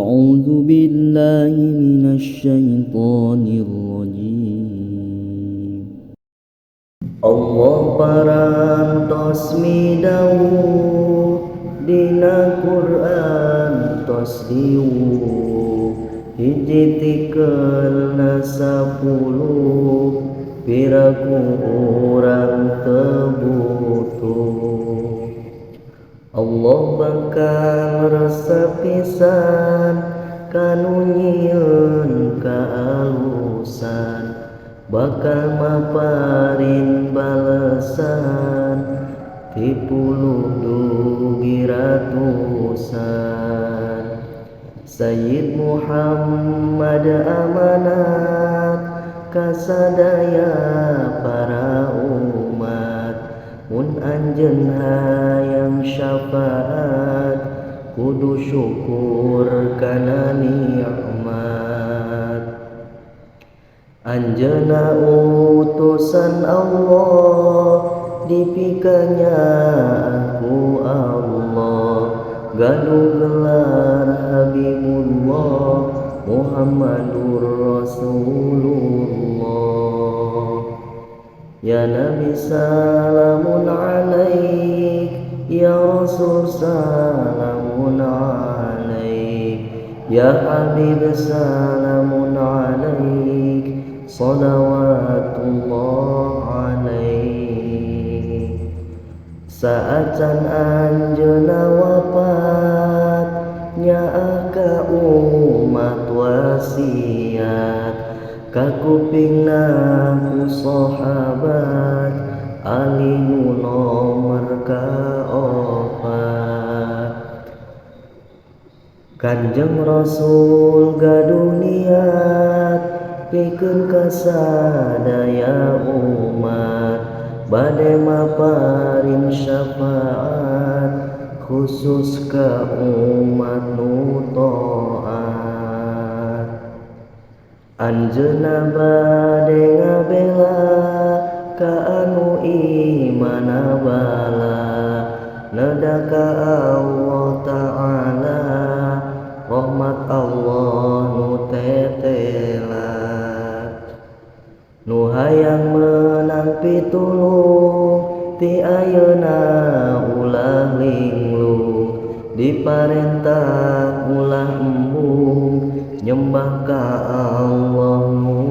أعوذ بالله من الشيطان الرجيم. Allah parantos midawuh dina Quran tos diwuh hiji tikeun na 10 piraku urang teu butuh. Allah bakal resep pisan kanu nyieun kaalusan, bakal maparin balesan 10 dugi ratusan. Sayyid Muhammad amanat kasadaya para umat, mun anjeun hayang syafaat kudu syukur kana nikmat. Anjeunna utusan Allah dipikanya aku Allah, gaduh gelar Habibullah Muhammadur Rasulullah. Ya Nabi salamun alaik, Ya Rasul salamun alaik, Ya Habib salamun alaik, salawatullah alaik. Saacan anjeunna wafat nyaah ka umat wasiat, ka kupingna ku sahabat Ali nu nomer kaopat. Kanjeng Rasul gaduh niat pikeun kasadaya umat, bade maparin syafaat khusus ka umat nu taat. Anjeunna bade ngabela ka anu imana bala, neda ka Allah Ta'ala rahmat Allah nu tetela. Nu hayang menang pitulung ti ayeuna ulah linglung, diparentah ulah embung nyembah ka Allah nu